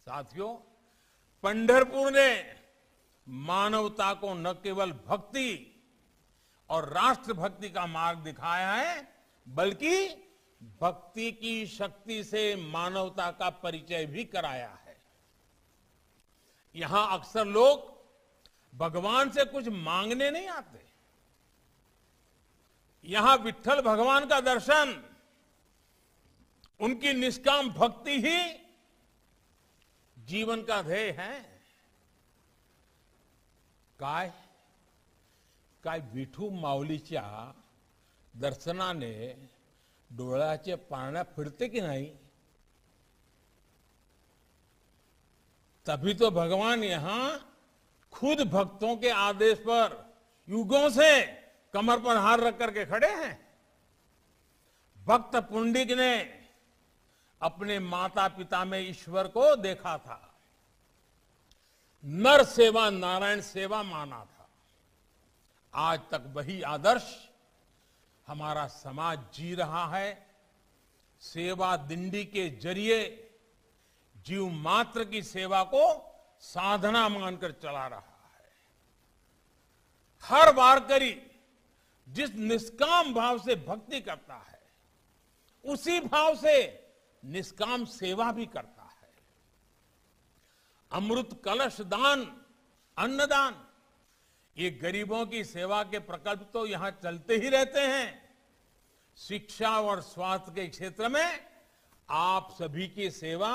साथियों, पंढरपुर ने मानवता को न केवल भक्ति और राष्ट्रभक्ति का मार्ग दिखाया है, बल्कि भक्ति की शक्ति से मानवता का परिचय भी कराया है। यहां अक्सर लोग भगवान से कुछ मांगने नहीं आते। यहां विट्ठल भगवान का दर्शन, उनकी निष्काम भक्ति ही जीवन का ध्येय है। काय विठू माऊलीच्या दर्शनाने डोळ्याचे पारण्या फिरते की नहीं? तभी तो भगवान यहां खुद भक्तों के आदेश पर युगों से कमर पर हाथ रख करके खड़े हैं। भक्त पुंडिक ने अपने माता पिता में ईश्वर को देखा था, नर सेवा नारायण सेवा माना था। आज तक वही आदर्श हमारा समाज जी रहा है। सेवा दिंडी के जरिए जीव मात्र की सेवा को साधना मानकर चला रहा है। हर वारकरी जिस निष्काम भाव से भक्ति करता है, उसी भाव से निष्काम सेवा भी करता है। अमृत कलश दान, अन्नदान, ये गरीबों की सेवा के प्रकल्प तो यहां चलते ही रहते हैं। शिक्षा और स्वास्थ्य के क्षेत्र में आप सभी की सेवा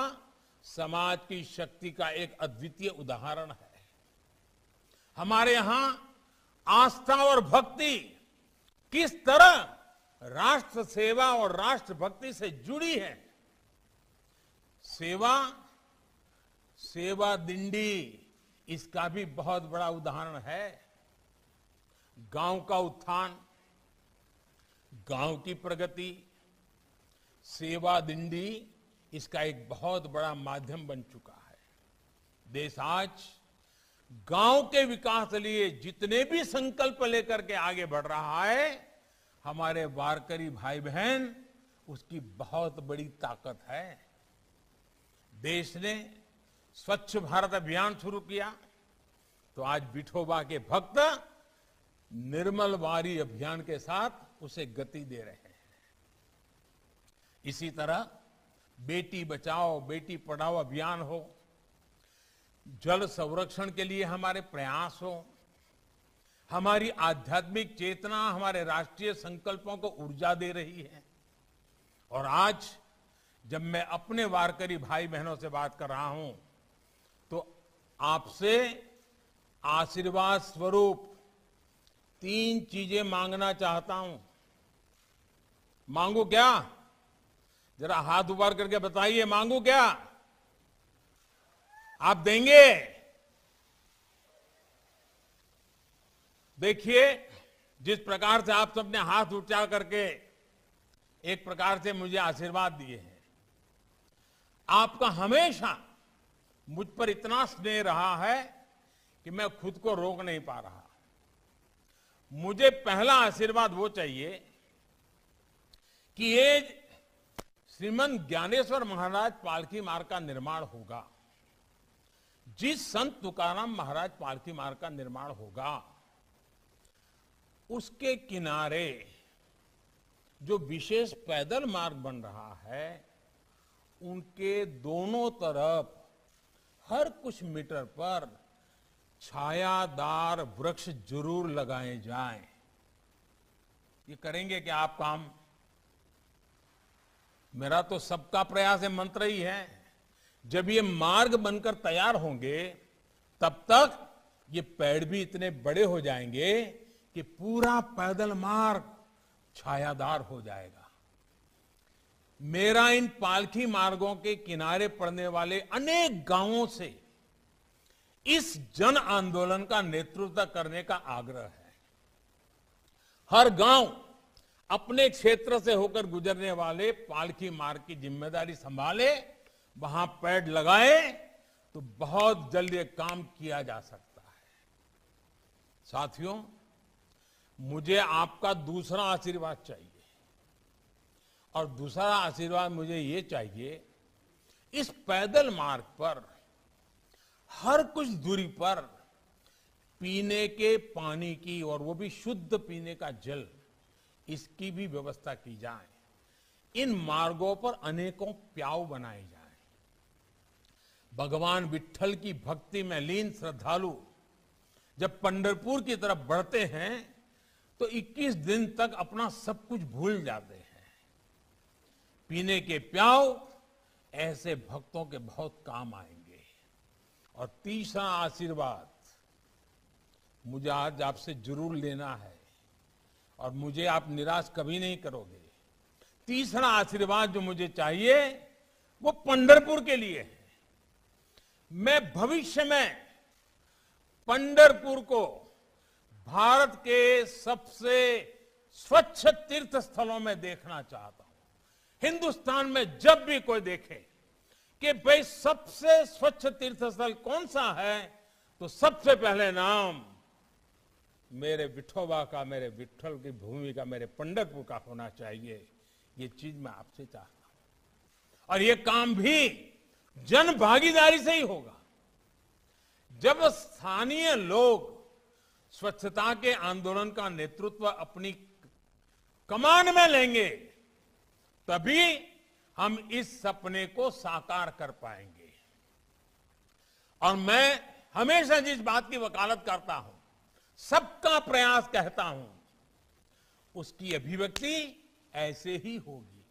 समाज की शक्ति का एक अद्वितीय उदाहरण है। हमारे यहां आस्था और भक्ति किस तरह राष्ट्र सेवा और राष्ट्र भक्ति से जुड़ी है। सेवा दिंडी इसका भी बहुत बड़ा उदाहरण है। गांव का उत्थान, गांव की प्रगति, सेवा दिंडी इसका एक बहुत बड़ा माध्यम बन चुका है। देश आज गांव के विकास के लिए जितने भी संकल्प लेकर के आगे बढ़ रहा है, हमारे वारकरी भाई बहन उसकी बहुत बड़ी ताकत है। देश ने स्वच्छ भारत अभियान शुरू किया, तो आज विठोबा के भक्त निर्मल वारी अभियान के साथ उसे गति दे रहे हैं। इसी तरह बेटी बचाओ बेटी पढ़ाओ अभियान हो, जल संरक्षण के लिए हमारे प्रयास हो, हमारी आध्यात्मिक चेतना हमारे राष्ट्रीय संकल्पों को ऊर्जा दे रही है। और आज जब मैं अपने वारकरी भाई बहनों से बात कर रहा हूं, तो आपसे आशीर्वाद स्वरूप 3 चीजें मांगना चाहता हूं। मांगू क्या? जरा हाथ ऊपर करके बताइए, मांगू क्या? आप देंगे? देखिए, जिस प्रकार से आप सबने हाथ उठा करके एक प्रकार से मुझे आशीर्वाद दिए हैं, आपका हमेशा मुझ पर इतना स्नेह रहा है कि मैं खुद को रोक नहीं पा रहा। मुझे पहला आशीर्वाद वो चाहिए कि ये श्रीमंत ज्ञानेश्वर महाराज पालकी मार्ग का निर्माण होगा, जिस संत तुकाराम महाराज पालकी मार्ग का निर्माण होगा, उसके किनारे जो विशेष पैदल मार्ग बन रहा है, उनके दोनों तरफ हर कुछ मीटर पर छायादार वृक्ष जरूर लगाए जाएं। ये करेंगे क्या आप काम? मेरा तो सबका प्रयास है मंत्र ही है। जब ये मार्ग बनकर तैयार होंगे, तब तक ये पेड़ भी इतने बड़े हो जाएंगे कि पूरा पैदल मार्ग छायादार हो जाएगा। मेरा इन पालकी मार्गों के किनारे पड़ने वाले अनेक गांवों से इस जन आंदोलन का नेतृत्व करने का आग्रह है। हर गांव अपने क्षेत्र से होकर गुजरने वाले पालकी मार्ग की जिम्मेदारी संभाले, वहां पेड़ लगाए, तो बहुत जल्द ये काम किया जा सकता है। साथियों, मुझे आपका दूसरा आशीर्वाद चाहिए, और दूसरा आशीर्वाद मुझे ये चाहिए, इस पैदल मार्ग पर हर कुछ दूरी पर पीने के पानी की, और वो भी शुद्ध पीने का जल, इसकी भी व्यवस्था की जाए। इन मार्गों पर अनेकों प्याऊ बनाए जाएं। भगवान विट्ठल की भक्ति में लीन श्रद्धालु जब पंढरपुर की तरफ बढ़ते हैं तो 21 दिन तक अपना सब कुछ भूल जाते हैं। पीने के प्याऊ ऐसे भक्तों के बहुत काम आएंगे। और तीसरा आशीर्वाद मुझे आज आपसे जरूर लेना है, और मुझे आप निराश कभी नहीं करोगे। तीसरा आशीर्वाद जो मुझे चाहिए वो पंढरपुर के लिए है। मैं भविष्य में पंढरपुर को भारत के सबसे स्वच्छ तीर्थ स्थलों में देखना चाहता हूं। हिंदुस्तान में जब भी कोई देखे कि भाई सबसे स्वच्छ तीर्थ स्थल कौन सा है, तो सबसे पहले नाम मेरे विठोबा का, मेरे विट्ठल की भूमि का, मेरे पंढरपुर का होना चाहिए। ये चीज मैं आपसे चाहता हूं। और ये काम भी जन भागीदारी से ही होगा। जब स्थानीय लोग स्वच्छता के आंदोलन का नेतृत्व अपनी कमान में लेंगे, तभी हम इस सपने को साकार कर पाएंगे। और मैं हमेशा जिस बात की वकालत करता हूं, सबका प्रयास कहता हूं, उसकी अभिव्यक्ति ऐसे ही होगी।